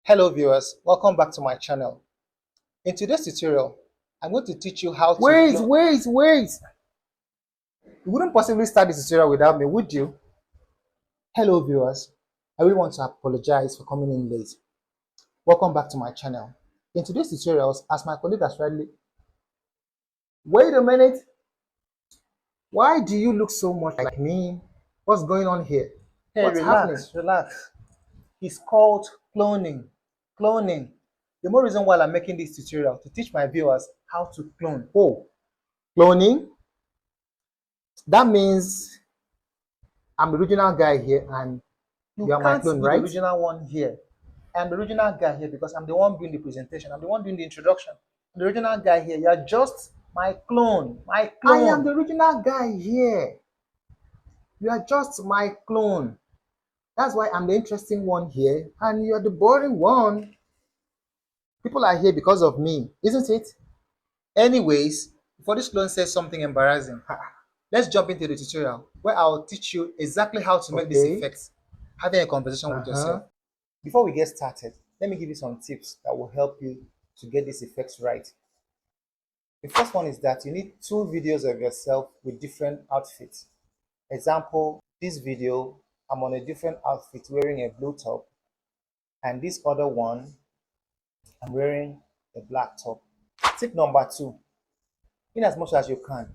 Hello viewers, welcome back to my channel. In today's tutorial, I'm going to teach you how to Wait. You wouldn't possibly start this tutorial without me, would you? Hello viewers, I really want to apologize for coming in late. Welcome back to my channel. In today's tutorials, as my colleague has rightly... Wait a minute, why do you look so much like me? What's going on here? Hey, What's happening? relax. It's called cloning. Cloning. The more reason why I'm making this tutorial to teach my viewers how to clone. Oh, cloning? That means I'm the original guy here and You you are my can't clone, be the right? original one here. I'm the original guy here because I'm the one doing the presentation. I'm the one doing the introduction. I'm the original guy here. You're just my clone. My I am clone. the original guy here. You are just my clone. That's why I'm the interesting one here and you're the boring one. People are here because of me, isn't it? Anyways, before this clone says something embarrassing, let's jump into the tutorial where I'll teach you exactly how to make this Okay. effect, having a conversation with Uh-huh. yourself. Before we get started, let me give you some tips that will help you to get this effect right. The first one is that you need two videos of yourself with different outfits. Example, this video, I'm on a different outfit wearing a blue top, and this other one, I'm wearing a black top. Tip number two, in as much as you can,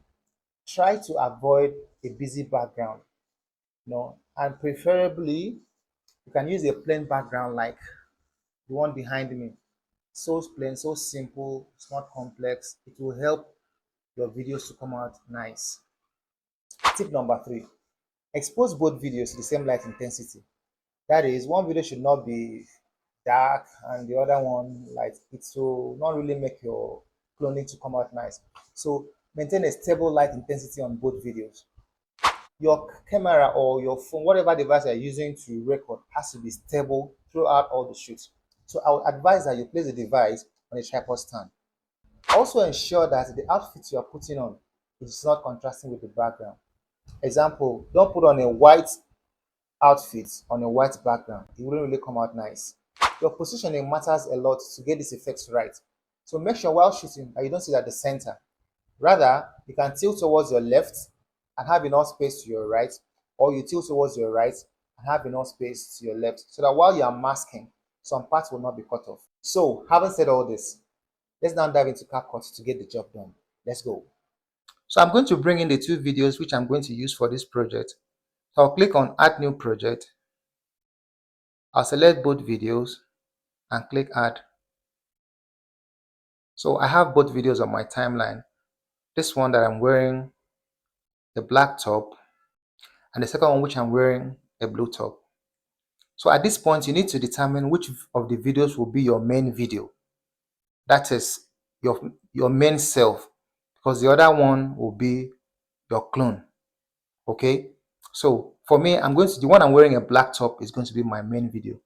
try to avoid a busy background, and preferably you can use a plain background like the one behind me. So plain, so simple, it's not complex. It will help your videos to come out nice. Tip number three, expose both videos to the same light intensity. That is, one video should not be dark and the other one light. It will not really make your cloning to come out nice. So maintain a stable light intensity on both videos. Your camera or your phone, whatever device you're using to record, has to be stable throughout all the shoots. So I would advise that you place the device on a tripod stand. Also ensure that the outfit you are putting on is not contrasting with the background. Example, don't put on a white outfit on a white background. It wouldn't really come out nice. Your positioning matters a lot to get these effects right. So make sure while shooting that you don't sit at the center. Rather, you can tilt towards your left and have enough space to your right, or you tilt towards your right and have enough space to your left, so that while you are masking, some parts will not be cut off. So, having said all this, let's now dive into CapCut to get the job done. Let's go. So I'm going to bring in the two videos which I'm going to use for this project. So I'll click on Add New Project. I'll select both videos and click Add. So I have both videos on my timeline. This one that I'm wearing the black top, and the second one which I'm wearing a blue top. So at this point, you need to determine which of the videos will be your main video. That is your main self, because the other one will be your clone. Okay. So for me, the one I'm wearing a black top is going to be my main video.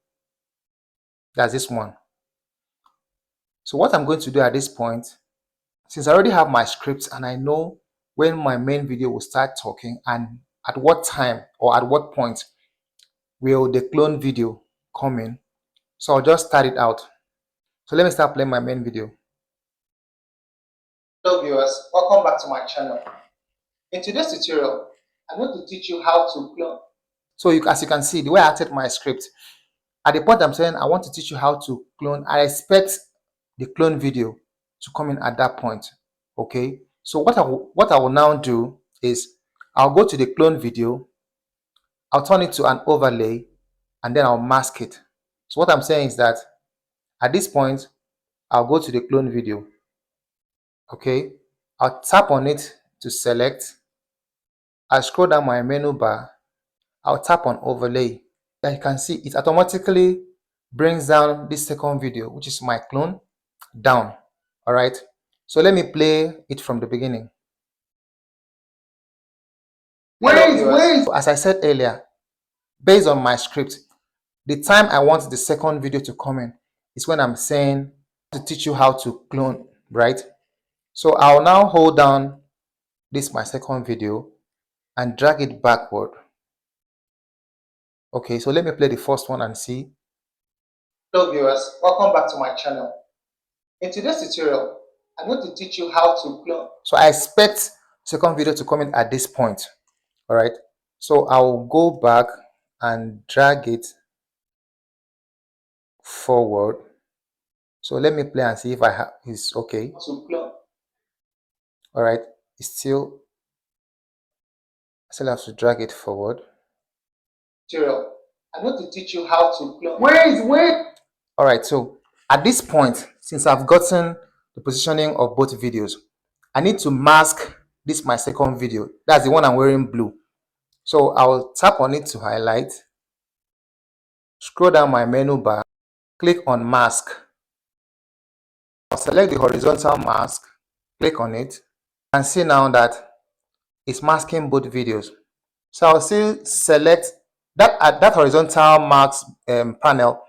That's this one. So what I'm going to do at this point, since I already have my script and I know when my main video will start talking and at what time or at what point will the clone video come in. So I'll just start it out. So let me start playing my main video. Hello viewers, welcome back to my channel. In today's tutorial, I'm going to teach you how to clone. So as you can see, the way I acted my script, at the point I'm saying I want to teach you how to clone, I expect the clone video to come in at that point. Okay, so what I will now do is I'll go to the clone video, I'll turn it to an overlay, and then I'll mask it. So what I'm saying is that at this point, I'll go to the clone video. Okay, I'll tap on it to select. I'll scroll down my menu bar. I'll tap on overlay. As you can see, it automatically brings down this second video, which is my clone, down. All right, so let me play it from the beginning. Wait. As I said earlier, based on my script, the time I want the second video to come in is when I'm saying to teach you how to clone, right? So I'll now hold down this my second video and drag it backward. Okay, so let me play the first one and see. Hello viewers, welcome back to my channel. In today's tutorial, I'm going to teach you how to clone. So I expect second video to come in at this point. All right. So I'll go back and drag it forward. So let me play and see if I have is okay. To clone. All right. It's still I still have to drag it forward. Tutorial. I'm going to teach you how to clone. Wait. All right. So at this point, since I've gotten the positioning of both videos, I need to mask this my second video. That's the one I'm wearing blue. So I'll tap on it to highlight, scroll down my menu bar, click on mask. I'll select the horizontal mask, click on it, and see now that it's masking both videos. So I'll still select that at that horizontal mask panel.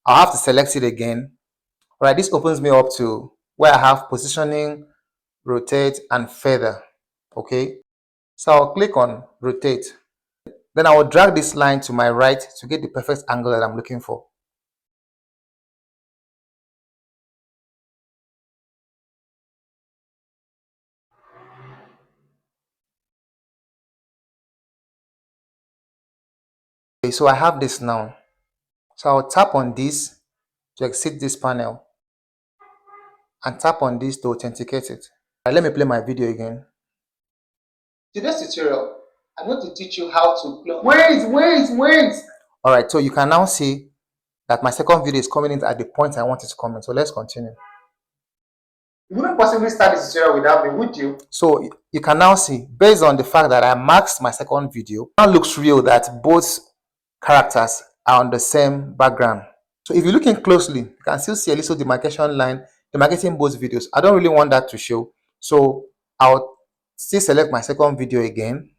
I'll have to select it again. All right, this opens me up to where I have positioning, rotate, and feather. Okay, so I'll click on rotate. Then I will drag this line to my right to get the perfect angle that I'm looking for. Okay, so I have this now. So I'll tap on this to exit this panel and tap on this to authenticate it. Right, let me play my video again. Today's tutorial, I'm going to teach you how to clone. Wait. All right, so you can now see that my second video is coming in at the point I want it to come in. So let's continue. You wouldn't possibly start this tutorial without me, would you? So you can now see, based on the fact that I masked my second video, now looks real that both characters are on the same background. So if you're looking closely, you can still see a little demarcation line demarcating both videos. I don't really want that to show. So I'll still select my second video again.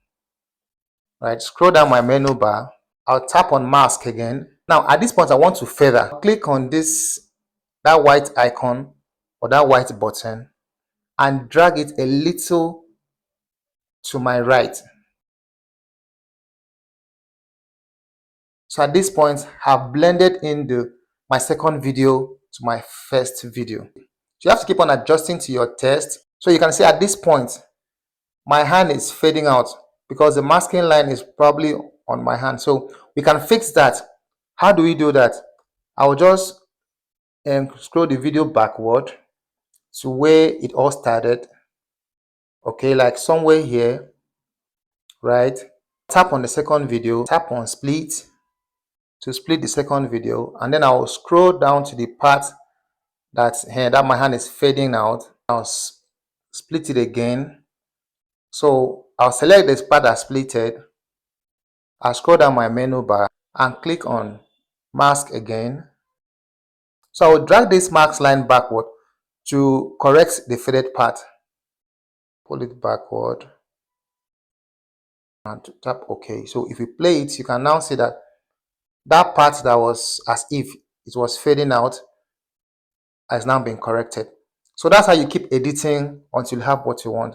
Right, scroll down my menu bar. I'll tap on mask again. Now at this point, I want to feather. Click on that white icon or that white button and drag it a little to my right. So at this point, I've blended in my second video to my first video. So you have to keep on adjusting to your test. So you can see at this point, my hand is fading out because the masking line is probably on my hand. So we can fix that. How do we do that? I will just scroll the video backward to where it all started. Okay, like somewhere here, right? Tap on the second video, tap on split to split the second video, and then I'll scroll down to the part that's here that my hand is fading out. I'll split it again. So I'll select this part that's splitted. I'll scroll down my menu bar and click on mask again. So I'll drag this mask line backward to correct the faded part. Pull it backward and tap OK. So if you play it, you can now see that that part that was as if it was fading out has now been corrected. So that's how you keep editing until you have what you want.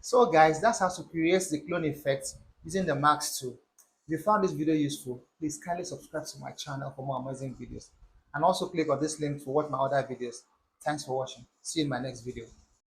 So guys, that's how to create the clone effect using the Max tool. If you found this video useful, please kindly subscribe to my channel for more amazing videos. And also click on this link to watch my other videos. Thanks for watching. See you in my next video.